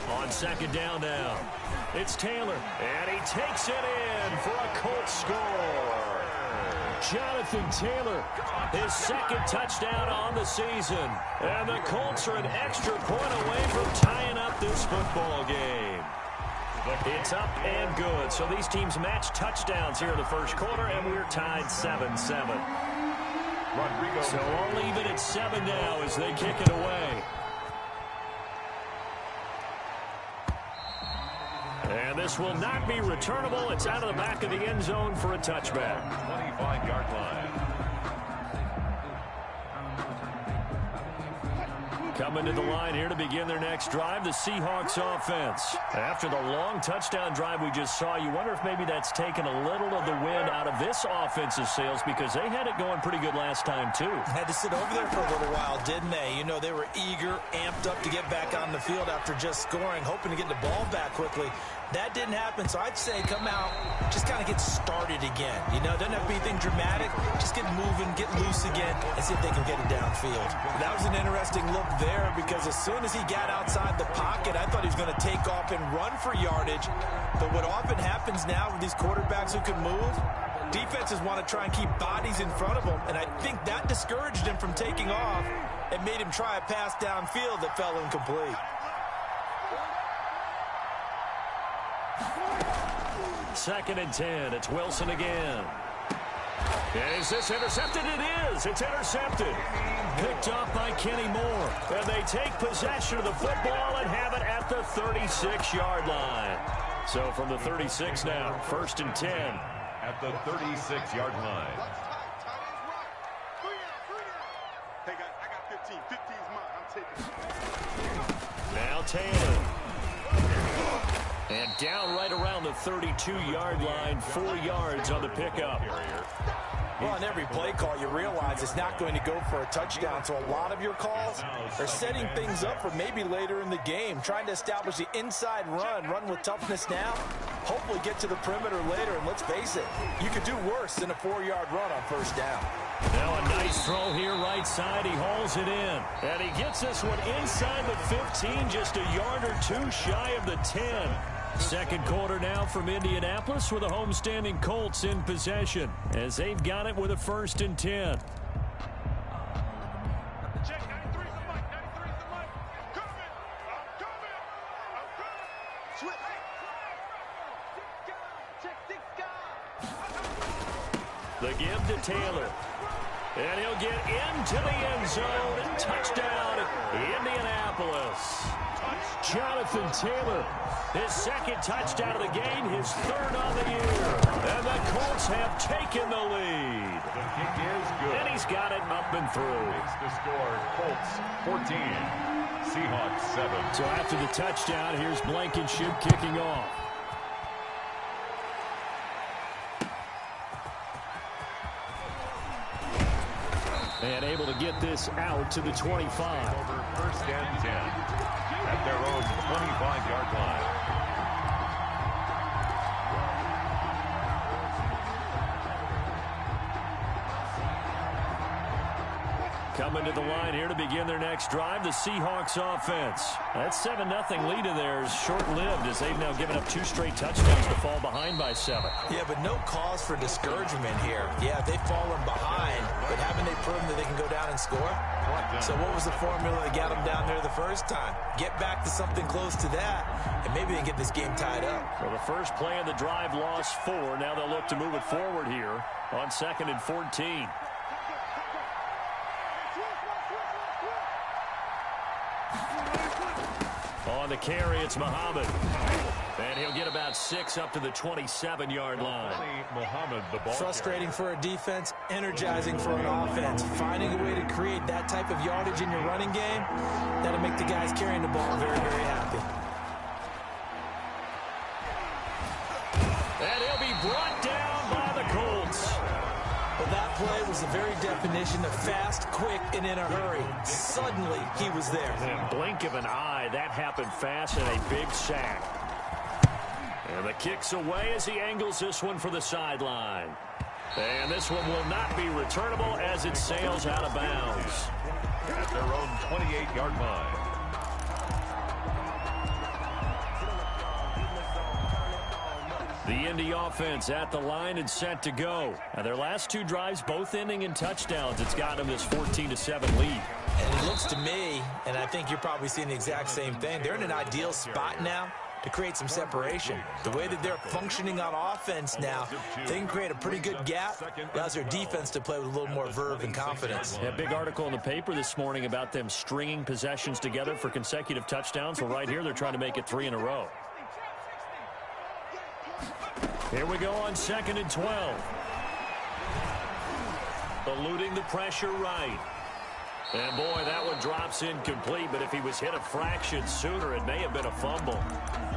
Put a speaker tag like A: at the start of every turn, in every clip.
A: On second down now, it's Taylor, and he takes it in for a Colts score. Jonathan Taylor, his second touchdown on the season. And the Colts are an extra point away from tying up this football game. It's up and good. So these teams match touchdowns here in the first quarter, and we're tied 7-7. So all even at 7 now as they kick it away. And this will not be returnable. It's out of the back of the end zone for a touchback.
B: 25-yard line.
A: Coming to the line here to begin their next drive, the Seahawks offense. After the long touchdown drive we just saw, you wonder if maybe that's taken a little of the wind out of this offense's sails because they had it going pretty good last time too.
C: Had to sit over there for a little while, didn't they? You know, they were eager, amped up to get back on the field after just scoring, hoping to get the ball back quickly. That didn't happen, so I'd say come out, just kind of get started again. You know, doesn't have to be anything dramatic. Just get moving, get loose again, and see if they can get it downfield. That was an interesting look there because as soon as he got outside the pocket, I thought he was going to take off and run for yardage. But what often happens now with these quarterbacks who can move, defenses want to try and keep bodies in front of them, and I think that discouraged him from taking off and made him try a pass downfield that fell incomplete.
A: Second and 10. It's Wilson again. And is this intercepted? It is. It's intercepted. Picked off by Kenny Moore. And they take possession of the football and have it at the 36-yard line. So from the 36 now, first and 10.
B: At the 36-yard line.
D: Hey, guys, I got 15. 15's mine. I'm taking it.
A: Now Taylor. And down right around the 32-yard line, 4 yards on the pickup.
C: Well, on every play call, you realize it's not going to go for a touchdown. So a lot of your calls are setting things up for maybe later in the game, trying to establish the inside run with toughness now, hopefully get to the perimeter later. And let's face it, you could do worse than a 4-yard run on first down.
A: Now a nice throw here right side. He hauls it in. And he gets this one inside the 15, just a yard or two shy of the 10. Second quarter now from Indianapolis with the homestanding Colts in possession as they've got it with a first and 10. The give to Taylor. And he'll get into the end zone. Touchdown, Indianapolis. Jonathan Taylor, his second touchdown of the game, his third on the year. And the Colts have taken the lead.
B: The kick is good.
A: And he's got it up and through.
B: Makes the score Colts 14, Seahawks 7.
A: So after the touchdown, here's Blankenship kicking off. And able to get this out to the 25.
B: Over first and 10 at their own 25-yard line.
A: Coming to the line here to begin their next drive, the Seahawks offense. That 7-0 lead of theirs short-lived as they've now given up 2 straight touchdowns to fall behind by 7.
C: Yeah, but no cause for discouragement here. Yeah, they've fallen behind, but haven't they proven that they can go down and score? So what was the formula that got them down there the first time? Get back to something close to that, and maybe they can get this game tied up.
A: Well, the first play of the drive lost 4. Now they'll look to move it forward here on second and 14. On the carry, it's Muhammad. And he'll get about 6 up to the 27-yard line.
B: Muhammad, the ball
C: Frustrating for a defense, energizing for an offense. Finding a way to create that type of yardage in your running game, that'll make the guys carrying the ball very, very happy.
A: And he'll be brought down by the Colts.
C: Well, that play was the very definition of fast, quick, and in a hurry. Suddenly, he was there.
A: In a blink of an eye, that happened fast and a big sack. And the kick's away as he angles this one for the sideline. And this one will not be returnable as it sails out of bounds.
B: at their own 28-yard line.
A: The Indy offense at the line and set to go. Now, their last two drives, both ending in touchdowns. It's gotten them this 14-7 lead.
C: And it looks to me, and I think you're probably seeing the exact same thing, they're in an ideal spot now to create some separation. The way that they're functioning on offense now, they can create a pretty good gap. Allows their defense to play with a little more verve and confidence.
A: Yeah, big article in the paper this morning about them stringing possessions together for consecutive touchdowns. Well, right here, they're trying to make it 3 in a row. Here we go on 2nd and 12. Eluding the pressure right. And, boy, that one drops incomplete, but if he was hit a fraction sooner, it may have been a fumble.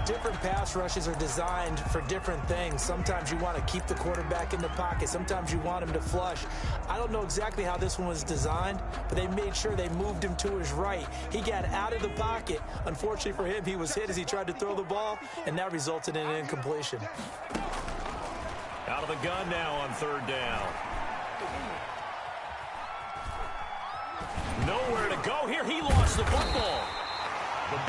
C: Different pass rushes are designed for different things. Sometimes you want to keep the quarterback in the pocket. Sometimes you want him to flush. I don't know exactly how this one was designed, but they made sure they moved him to his right. He got out of the pocket. Unfortunately for him, he was hit as he tried to throw the ball, and that resulted in an incompletion.
A: Out of the gun now on 3rd down. Nowhere to go here. He lost the football.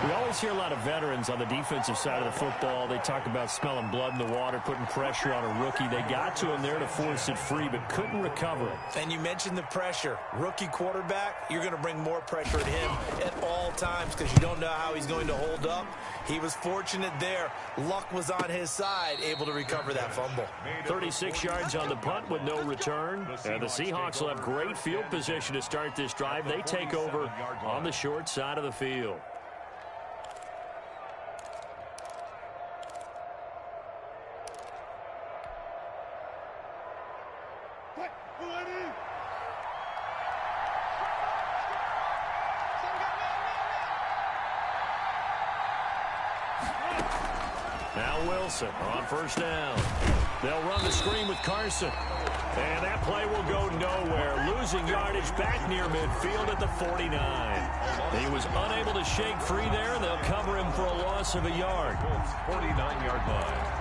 A: We always hear a lot of veterans on the defensive side of the football. They talk about smelling blood in the water, putting pressure on a rookie. They got to him there to force it free, but couldn't recover it.
C: And you mentioned the pressure. Rookie quarterback, you're going to bring more pressure at him at all times because you don't know how he's going to hold up. He was fortunate there. Luck was on his side, able to recover that fumble.
A: 36 yards on the punt with no return. And the Seahawks will have great field position to start this drive. They take over on the short side of the field. Now Wilson on 1st down. They'll run the screen with Carson. And that play will go nowhere. Losing yardage back near midfield at the 49. He was unable to shake free there, and they'll cover him for a loss of a yard.
B: 49-yard line.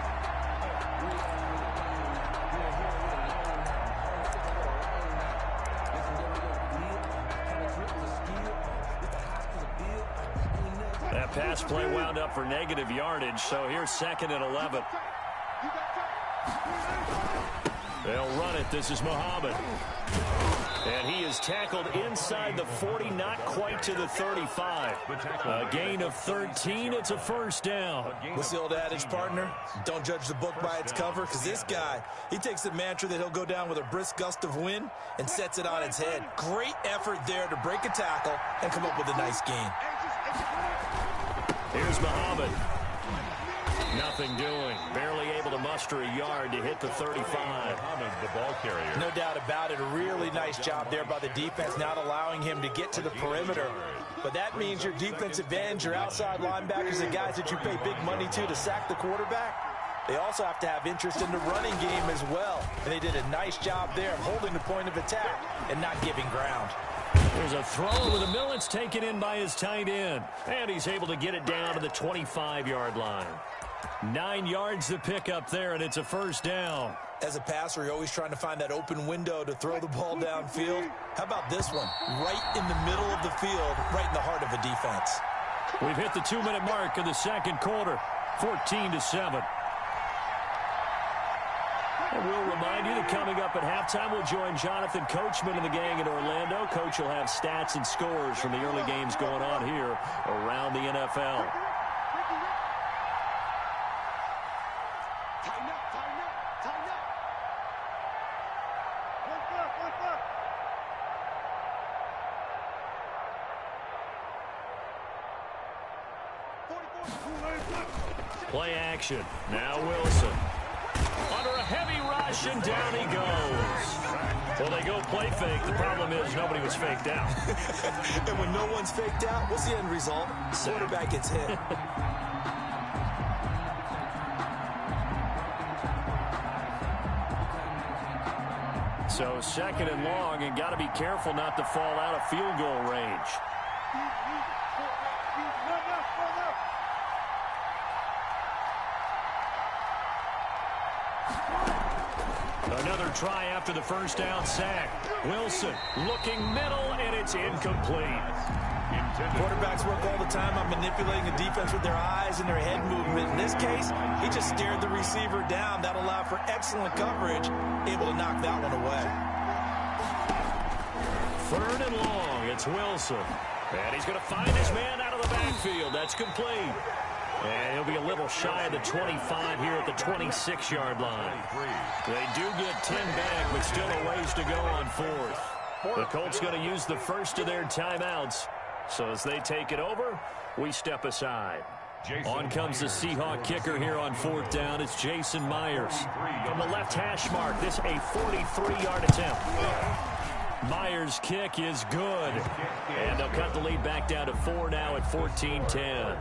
A: That pass play wound up for negative yardage, so here's 2nd and 11. They'll run it. This is Muhammad. And he is tackled inside the 40, not quite to the 35. A gain of 13. It's a 1st down.
C: What's the old adage, partner? Don't judge the book by its cover, because this guy, he takes the mantra that he'll go down with a brisk gust of wind and sets it on its head. Great effort there to break a tackle and come up with a nice gain.
A: Here's Muhammad. Nothing doing. Barely able to muster a yard to hit the 35.
B: The ball carrier.
C: No doubt about it. A really nice job there by the defense, not allowing him to get to the perimeter. But that means your defensive ends, your outside linebackers, the guys that you pay big money to sack the quarterback, they also have to have interest in the running game as well. And they did a nice job there of holding the point of attack and not giving ground.
A: There's a throw with a Millets taken in by his tight end. And he's able to get it down to the 25-yard line. 9 yards to pick up there, and it's a 1st down.
C: As a passer, you're always trying to find that open window to throw the ball downfield. How about this one? Right in the middle of the field, right in the heart of a defense.
A: We've hit the 2-minute mark of the 2nd quarter, 14-7. And we'll remind you that coming up at halftime, we'll join Jonathan Coachman and the gang in Orlando. Coach will have stats and scores from the early games going on here around the NFL. Play action. Now Wilson. Under a heavy rush, and down he goes. Well, they go play fake. The problem is nobody was faked out.
C: And when no one's faked out, what's the end result? Quarterback gets hit.
A: So 2nd and long, and got to be careful not to fall out of field goal range. Another try after the first down sack. Wilson looking middle, and it's incomplete.
C: Quarterbacks work all the time on manipulating the defense with their eyes and their head movement. In this case, he just stared the receiver down. That allowed for excellent coverage, able to knock that one away.
A: 3rd and long, it's Wilson. And he's going to find his man out of the backfield. That's complete. And he'll be a little shy of the 25 here at the 26-yard line. They do get 10 back, but still a ways to go on 4th. The Colts going to use the first of their timeouts. So as they take it over, we step aside. On comes the Seahawk kicker here on 4th down. It's Jason Myers. From the left hash mark, this a 43-yard attempt. Myers' kick is good. And they'll cut the lead back down to 4 now at 14-10.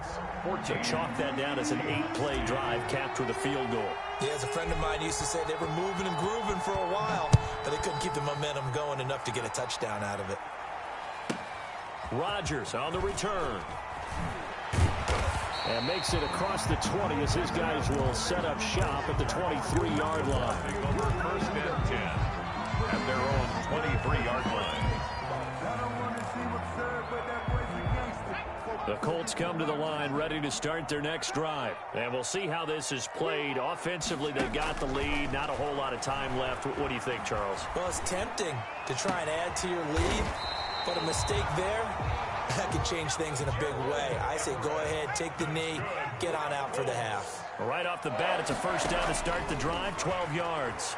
A: So chalk that down as an 8-play drive, capture the field goal.
C: Yeah, as a friend of mine used to say, they were moving and grooving for a while, but they couldn't keep the momentum going enough to get a touchdown out of it.
A: Rodgers on the return. And makes it across the 20 as his guys will set up shop at the 23-yard line.
B: Over 1st and 10 at their own 23-yard line.
A: The Colts come to the line ready to start their next drive. And we'll see how this is played. Offensively, they've got the lead. Not a whole lot of time left. What do you think, Charles?
C: Well, it's tempting to try and add to your lead, but a mistake there, that could change things in a big way. I say go ahead, take the knee, get on out for the half.
A: Right off the bat, it's a first down to start the drive, 12 yards.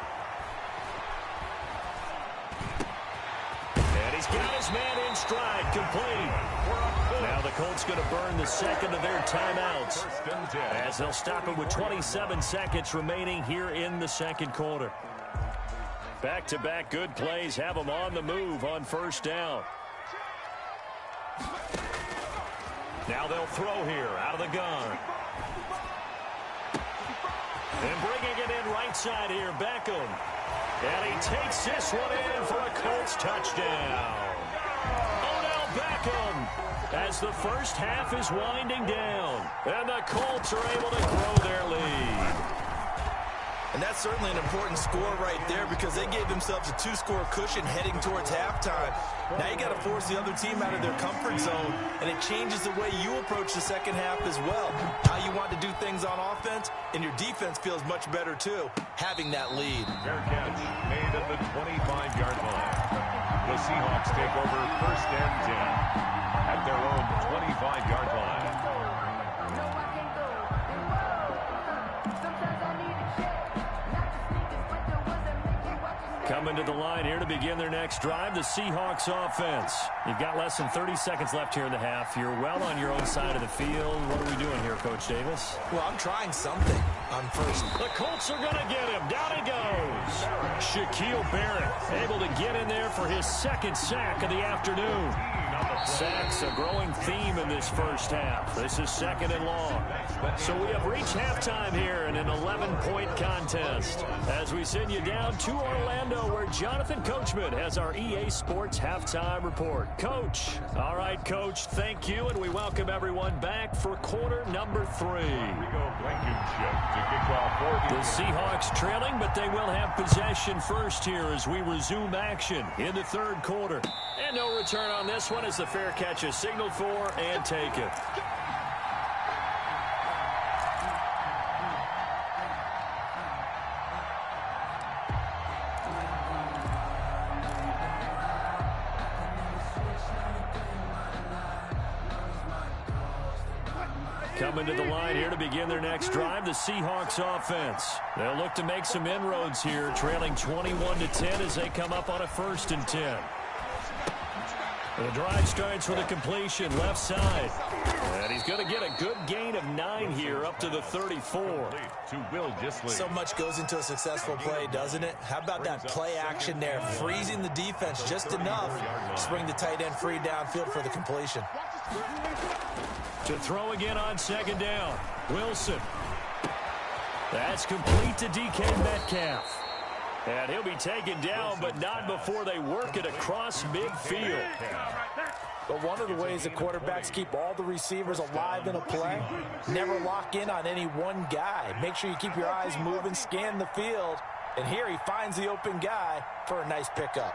A: And he's got his man in stride, complete. Now the Colts going to burn the second of their timeouts as they'll stop it with 27 seconds remaining here in the second quarter. Back-to-back good plays have them on the move on first down. Now they'll throw here out of the gun. And bringing it in right side here, Beckham. And he takes this one in for a Colts touchdown. Odell Beckham as the first half is winding down. And the Colts are able to grow their lead.
C: And that's certainly an important score right there because they gave themselves a 2-score cushion heading towards halftime. Now you got to force the other team out of their comfort zone, and it changes the way you approach the second half as well. How you want to do things on offense, and your defense feels much better too, having that lead.
B: Fair catch made at the 25-yard line. The Seahawks take over 1st and 10 at their own 25-yard line.
A: Coming to the line here to begin their next drive, the Seahawks offense. You've got less than 30 seconds left here in the half. You're well on your own side of the field. What are we doing here, Coach Davis?
C: Well, I'm trying something on first.
A: The Colts are going to get him. Down he goes. Shaquille Barrett able to get in there for his second sack of the afternoon. Sacks a growing theme in this first half. This is 2nd and long. So we have reached halftime here in an 11-point contest as we send you down to Orlando where Jonathan Coachman has our EA Sports halftime report. Coach. All right, Coach, thank you, and we welcome everyone back for quarter number 3. The Seahawks trailing, but they will have possession first here as we resume action in the 3rd quarter. And no return on this one as the fair catch is signaled for and taken. Coming to the line here to begin their next drive, the Seahawks offense. They'll look to make some inroads here, trailing 21-10 as they come up on a 1st and 10. The drive starts with a completion left side. And he's going to get a good gain of 9 here up to the 34.
C: So much goes into a successful play, doesn't it? How about that play action there, freezing the defense just enough to bring the tight end free downfield for the completion.
A: To throw again on 2nd down. Wilson. That's complete to DK Metcalf. And he'll be taken down, but not before they work it across midfield.
C: But one of the ways the quarterbacks keep all the receivers alive in a play, never lock in on any one guy. Make sure you keep your eyes moving, scan the field, And here he finds the open guy for a nice pickup.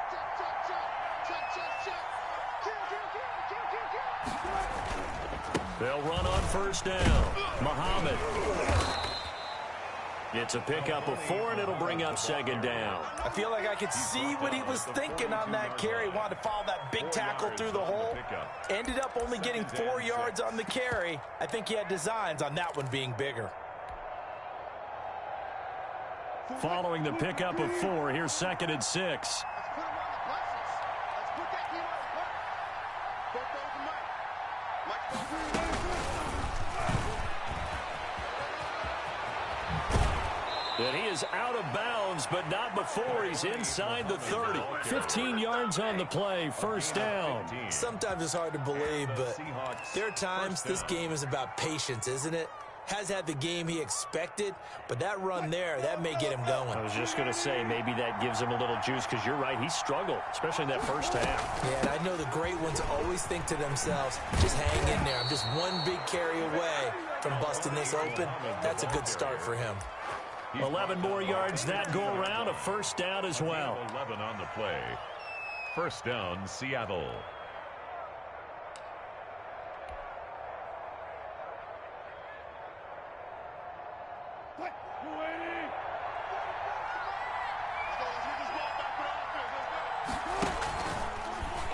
A: They'll run on first down. Muhammad. It's a pickup of 4, and it'll bring up second down.
C: I feel like I could see what he was thinking on that carry. Wanted to follow that big tackle through the hole. Ended up only getting 4 yards on the carry. I think he had designs on that one being bigger.
A: Following the pickup of 4, here's 2nd and 6. And he is out of bounds, but not before he's inside the 30. 15 yards on the play, first down.
C: Sometimes it's hard to believe, but there are times this game is about patience, isn't it? Has had the game he expected, but that run there, that may get him going.
A: I was just going to say, maybe that gives him a little juice, because you're right, he struggled, especially in that first half.
C: Yeah, and I know the great ones always think to themselves, just hang in there. I'm just one big carry away from busting this open. That's a good start for him.
A: 11 more yards that go around, a first down as well.
B: 11 on the play. First down, Seattle.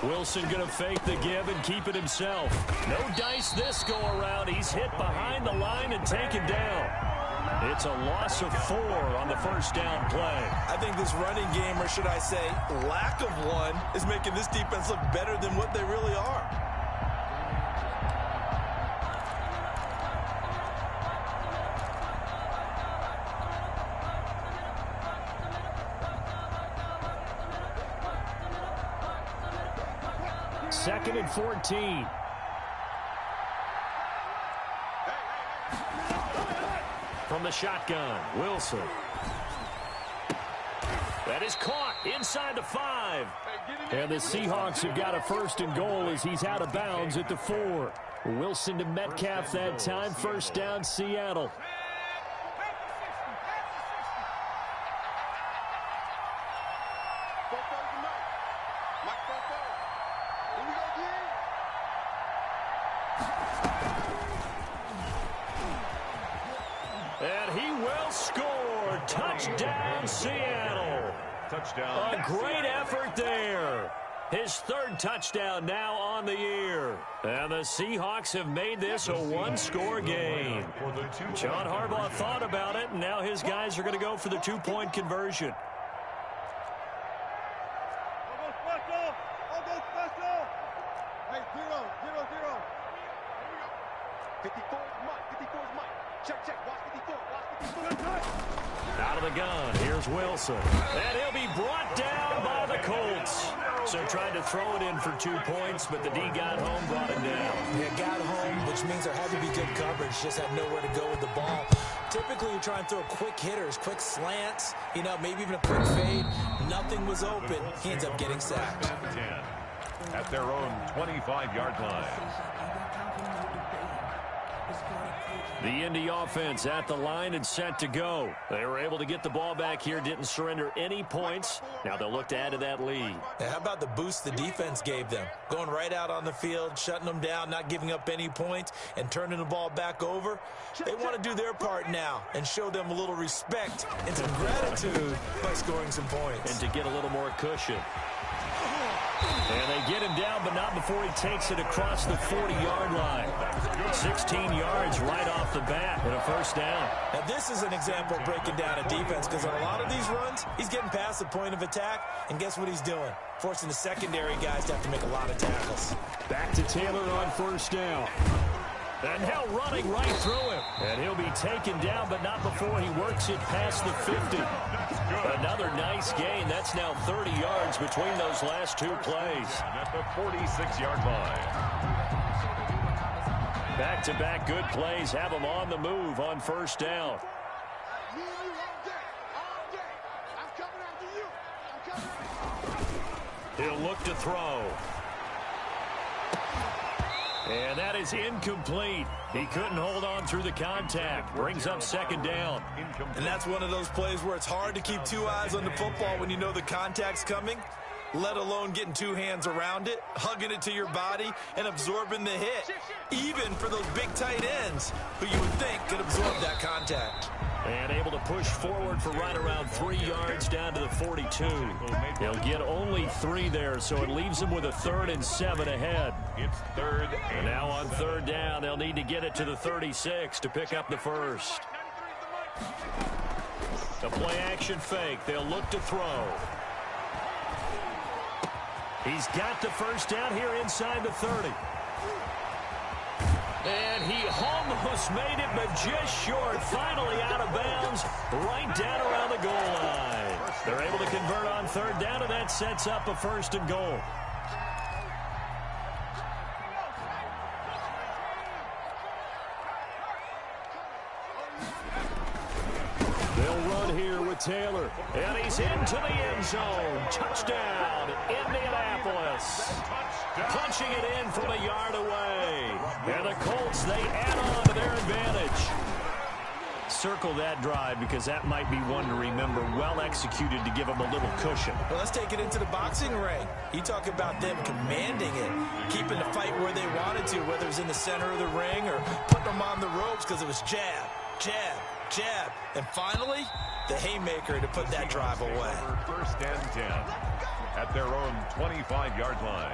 A: Wilson going to fake the give and keep it himself. No dice this go around. He's hit behind the line and taken down. It's a loss of 4 on the first down play.
C: I think this running game, or should I say lack of one, is making this defense look better than what they really are.
A: Second and 14. From the shotgun, Wilson. That is caught inside the 5. And the Seahawks have got a first and goal as he's out of bounds at the 4. Wilson to Metcalf that time, first down, Seattle. And he will score. Touchdown, Seattle.
B: Touchdown.
A: A great effort there. His 3rd touchdown now on the year. And the Seahawks have made this a one-score game. John Harbaugh thought about it, and now his guys are going to go for the 2-point conversion. Out of the gun, here's Wilson. And he'll be brought down by the Colts. So tried to throw it in for 2 points, but the D got home, brought it down.
C: Yeah, got home, which means there had to be good coverage. Just had nowhere to go with the ball. Typically, you try and throw quick hitters, quick slants, maybe even a quick fade. Nothing was open. He ends up getting sacked.
B: 10 at their own 25-yard line.
A: The Indy offense at the line and set to go. They were able to get the ball back here, didn't surrender any points. Now they'll look to add to that lead.
C: Yeah, how about the boost the defense gave them? Going right out on the field, shutting them down, not giving up any points, and turning the ball back over. They want to do their part now and show them a little respect and some gratitude by scoring some points.
A: And to get a little more cushion. And they get him down, but not before he takes it across the 40-yard line. 16 yards right off the bat and a first down.
C: Now, this is an example of breaking down a defense, because on a lot of these runs, he's getting past the point of attack, and guess what he's doing? Forcing the secondary guys to have to make a lot of tackles.
A: Back to Taylor on first down. And now running right through him. And he'll be taken down, but not before he works it past the 50. Another nice gain. That's now 30 yards between those last 2 plays.
B: At the 46-yard line.
A: Back-to-back good plays have him on the move on first down. He'll look to throw. And that is incomplete. He couldn't hold on through the contact. Brings up second down.
C: And that's one of those plays where it's hard to keep two eyes on the football when you know the contact's coming, let alone getting two hands around it, hugging it to your body, and absorbing the hit, even for those big tight ends who you would think could absorb that contact.
A: And able to push forward for right around 3 yards down to the 42. He'll get only 3 there, so it leaves him with a 3rd and 7 ahead.
B: It's third
A: And now on third down, they'll need to get it to the 36 to pick up the first. The play action fake. They'll look to throw. He's got the first down here inside the 30. And he almost made it, but just short. Finally out of bounds, right down around the goal line. They're able to convert on third down, and that sets up a 1st and goal. They'll run here with Taylor, and he's into the end zone. Touchdown, Indianapolis. Punching it in from a yard away. And the Colts, they add on to their advantage. Circle that drive because that might be one to remember. Well executed to give them a little cushion.
C: Well, let's take it into the boxing ring. You talk about them commanding it, keeping the fight where they wanted to, whether it was in the center of the ring or putting them on the ropes because it was jab, jab, jab. And finally, the haymaker to put that drive away.
B: 1st and 10 at their own 25-yard line.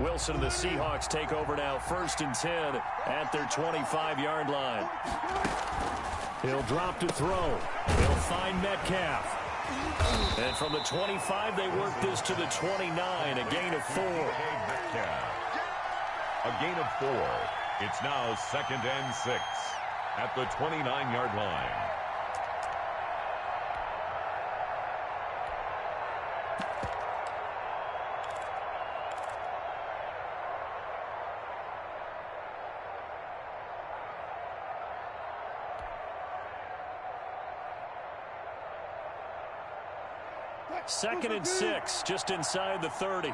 A: Wilson and the Seahawks take over now, 1st and 10 at their 25-yard line. He'll drop to throw. He'll find Metcalf. And from the 25, they work this to the 29, a gain of 4.
B: Metcalf. A gain of 4. It's now 2nd and 6 at the 29-yard line.
A: Second and 6, just inside the 30.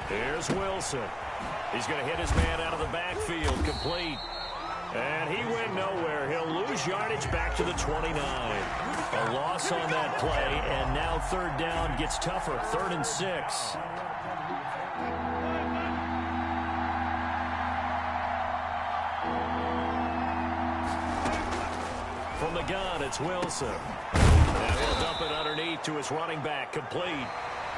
A: Here's Wilson. He's going to hit his man out of the backfield, complete. And he went nowhere. He'll lose yardage back to the 29. A loss on that play, and now third down gets tougher. 3rd and 6. From the gun, it's Wilson. And he'll dump it underneath to his running back, complete.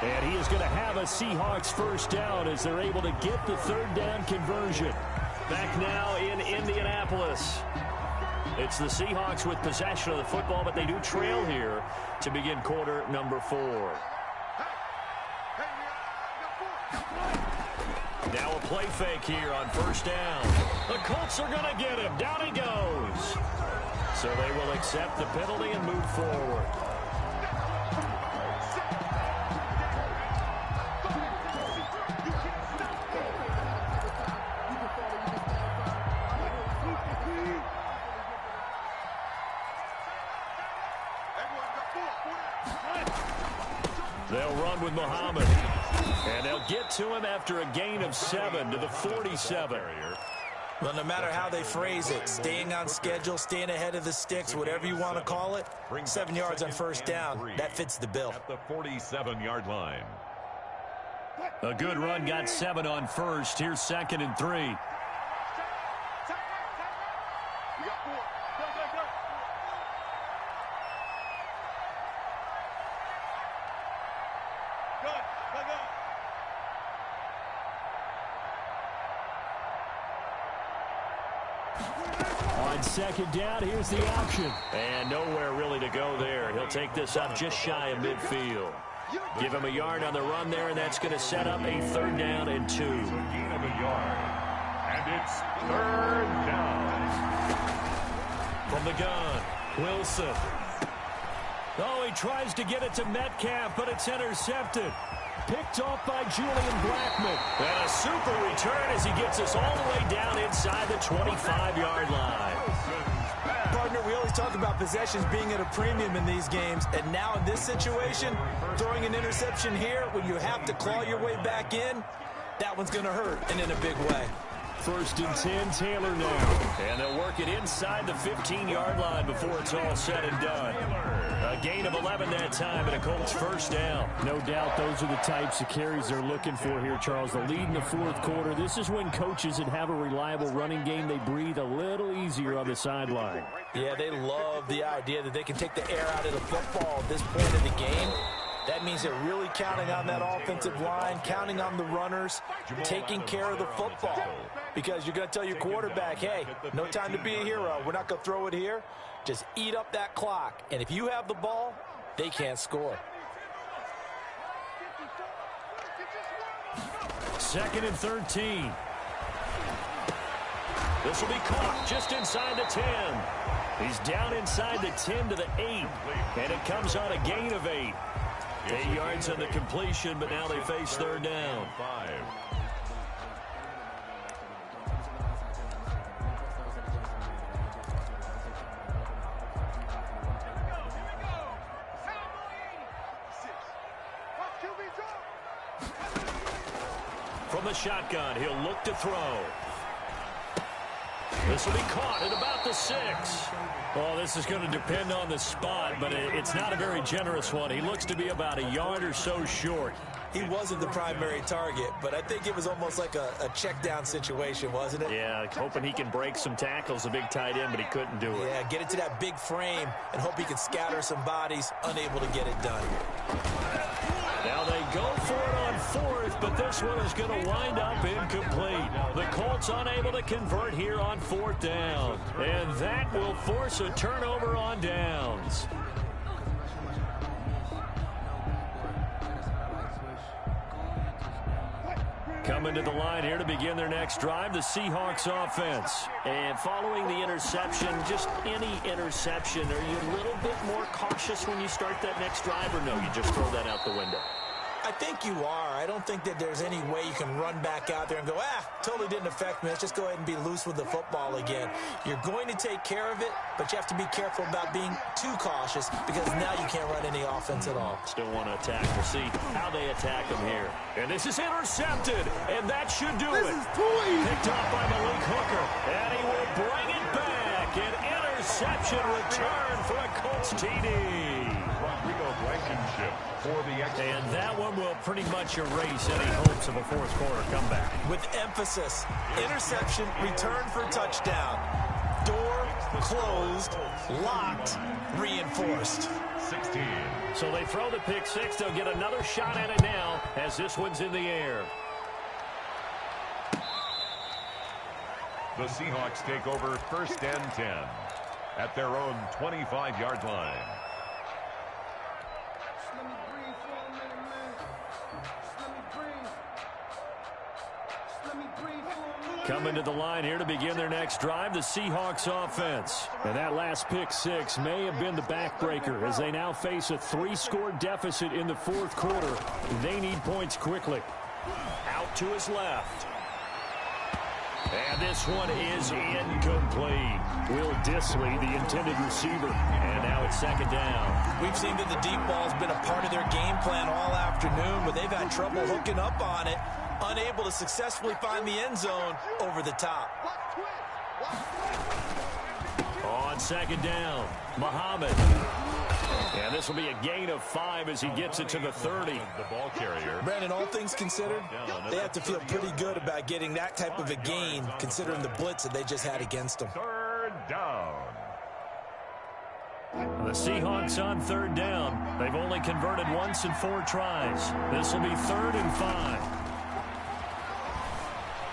A: And he is going to have a Seahawks 1st down as they're able to get the 3rd down conversion. Back now in Indianapolis. It's the Seahawks with possession of the football, but they do trail here to begin quarter number 4. Now a play fake here on 1st down. The Colts are going to get him. Down he goes. So they will accept the penalty and move forward. They'll run with Muhammad. And they'll get to him after a gain of 7 to the 47.
C: Well, no matter how they phrase it, staying on schedule, staying ahead of the sticks, whatever you want to call it, 7 yards on 1st down, that fits the bill.
B: At the 47-yard line.
A: A good run, got 7 on 1st. Here's 2nd and 3. On 2nd down, here's the option. And nowhere really to go there. He'll take this up just shy of midfield. Give him a yard on the run there, and that's going to set up a 3rd down and 2.
B: Gain of a yard. And it's 3rd down.
A: From the gun, Wilson. Oh, he tries to get it to Metcalf, but it's intercepted. Picked off by Julian Blackmon. And a super return as he gets us all the way down inside the 25-yard line.
C: Partner, we always talk about possessions being at a premium in these games, and now in this situation, throwing an interception here when you have to claw your way back in, that one's going to hurt, and in a big way.
A: 1st and 10, Taylor now. And they'll work it inside the 15-yard line before it's all said and done. A gain of 11 that time, and a Colts first down. No doubt those are the types of carries they're looking for here, Charles. The lead in the 4th quarter. This is when coaches that have a reliable running game, they breathe a little easier on the sideline.
C: Yeah, they love the idea that they can take the air out of the football at this point in the game. That means they're really counting on that offensive line, counting on the runners, taking care of the football. Because you're going to tell your quarterback, hey, no time to be a hero. We're not going to throw it here. Just eat up that clock. And if you have the ball, they can't score.
A: 2nd and 13. This will be caught just inside the 10. He's down inside the 10 to the 8. And it comes on a gain of 8. 8 yards on the completion, but now they face 3rd down.
B: 5.
A: From the shotgun, he'll look to throw. This will be caught at about the 6. Well, this is going to depend on the spot, but it's not a very generous one. He looks to be about a yard or so short.
C: He wasn't the primary target, but I think it was almost like a check down situation, wasn't it?
A: Yeah, hoping he can break some tackles, a big tight end, but he couldn't do it.
C: Yeah, get it to that big frame and hope he can scatter some bodies, unable to get it done.
A: Now they go for it on 4th, but this one is going to wind up incomplete. The Colts unable to convert here on 4th down. And that will force a turnover on downs. Coming to the line here to begin their next drive, the Seahawks offense. And following the interception, just any interception, are you a little bit more cautious when you start that next drive, or no, you just throw that out the window?
C: I think you are. I don't think that there's any way you can run back out there and go, totally didn't affect me. Let's just go ahead and be loose with the football again. You're going to take care of it, but you have to be careful about being too cautious because now you can't run any offense at all.
A: Still want to attack. We'll see how they attack him here. And this is intercepted, and that should do it. Picked off by Malik Hooker, and he will bring it back. An interception return for a Colts TD.
B: Rodrigo Blankenship for the extra.
A: And that one will pretty much erase any hopes of a 4th quarter comeback.
C: With emphasis, interception, return for touchdown. Door closed, locked, reinforced.
B: 16.
A: So they throw the pick 6. They'll get another shot at it now as this one's in the air.
B: The Seahawks take over 1st and 10 at their own 25-yard line.
A: Coming to the line here to begin their next drive, the Seahawks offense. And that last pick 6 may have been the backbreaker as they now face a 3-score deficit in the 4th quarter. They need points quickly. Out to his left. And this one is incomplete. Will Dissly, the intended receiver. And now it's 2nd down.
C: We've seen that the deep ball's been a part of their game plan all afternoon, but they've had trouble hooking up on it. Unable to successfully find the end zone over the top.
A: On 2nd down, Muhammad. And this will be a gain of 5 as he gets it to the 30.
B: The ball carrier.
C: Brandon, all things considered, they have to feel pretty good about getting that type of a gain considering the blitz that they just had against them.
B: 3rd down.
A: The Seahawks on 3rd down. They've only converted once in 4 tries. This will be 3rd and 5.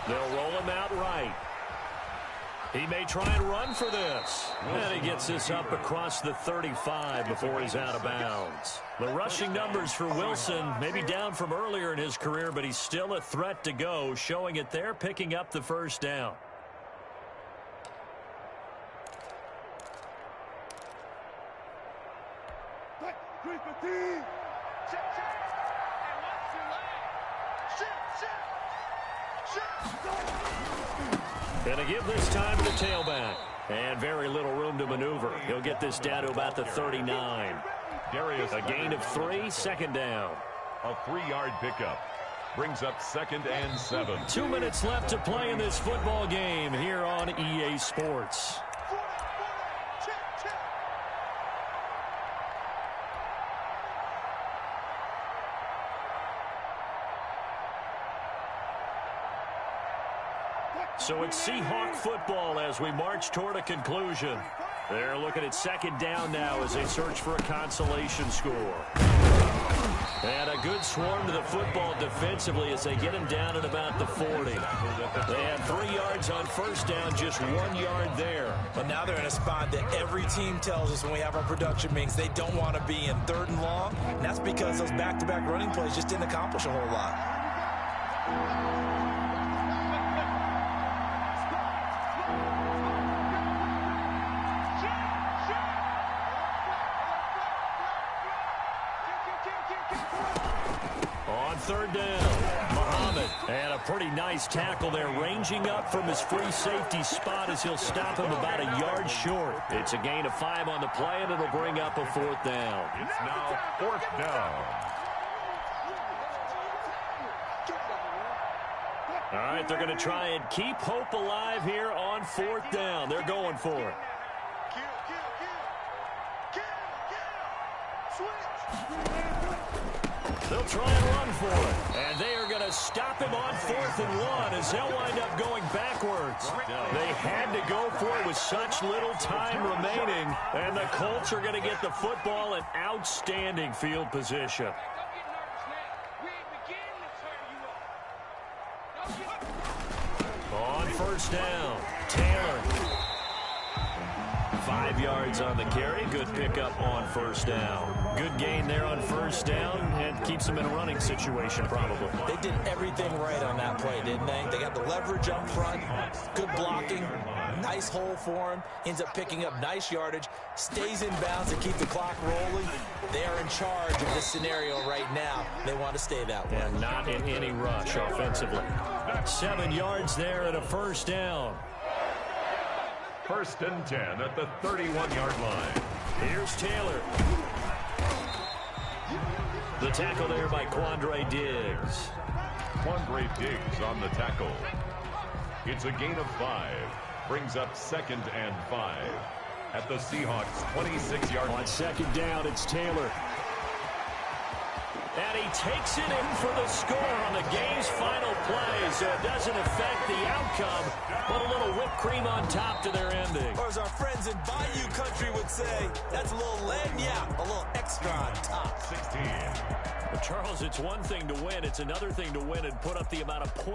A: They'll roll him out right. He may try and run for this. And he gets this up across the 35 before he's out of bounds. The rushing numbers for Wilson may be down from earlier in his career, but he's still a threat to go, showing it there, picking up the 1st down. Going to give this time to the tailback. And very little room to maneuver. He'll get this down to about the 39.
B: Darius,
A: a gain of 3, second down.
B: A 3-yard pickup. Brings up 2nd and 7.
A: 2 minutes left to play in this football game here on EA Sports. So it's Seahawk football as we march toward a conclusion. They're looking at 2nd down now as they search for a consolation score. And a good swarm to the football defensively as they get him down at about the 40. They had 3 yards on 1st down, just 1 yard there.
C: But now they're in a spot that every team tells us when we have our production meetings they don't want to be in 3rd and long. And that's because those back-to-back running plays just didn't accomplish a whole lot.
A: On 3rd down, Muhammad. And a pretty nice tackle there, ranging up from his free safety spot as he'll stop him about a yard short. It's a gain of 5 on the play, and it'll bring up a 4th down.
B: It's now 4th down.
A: All right, they're going to try and keep hope alive here on 4th down. They're going for it. They'll try and run for it. And they are going to stop him on 4th and 1 as they'll wind up going backwards. They had to go for it with such little time remaining. And the Colts are going to get the football in outstanding field position. On 1st down, Taylor. 5 yards on the carry. Good pickup on 1st down. Good gain there on 1st down and keeps them in a running situation probably.
C: They did everything right on that play, didn't they? They got the leverage up front, good blocking, nice hole for him, ends up picking up nice yardage, stays in bounds to keep the clock rolling. They are in charge of this scenario right now. They want to stay that way.
A: And not in any rush offensively. 7 yards there and a 1st down.
B: 1st and 10 at the 31-yard line.
A: Here's Taylor. The tackle there by Quandre Diggs.
B: Quandre Diggs on the tackle. It's a gain of 5. Brings up 2nd and 5 at the Seahawks 26-yard line.
A: On 2nd down, it's Taylor. And he takes it in for the score on the game's final play, so it doesn't affect the outcome, but a little whipped cream on top to their ending.
C: Or as our friends in Bayou Country would say, that's a little lagniappe, a little extra on top.
B: 16.
A: But Charles, it's one thing to win. It's another thing to win and put up the amount of points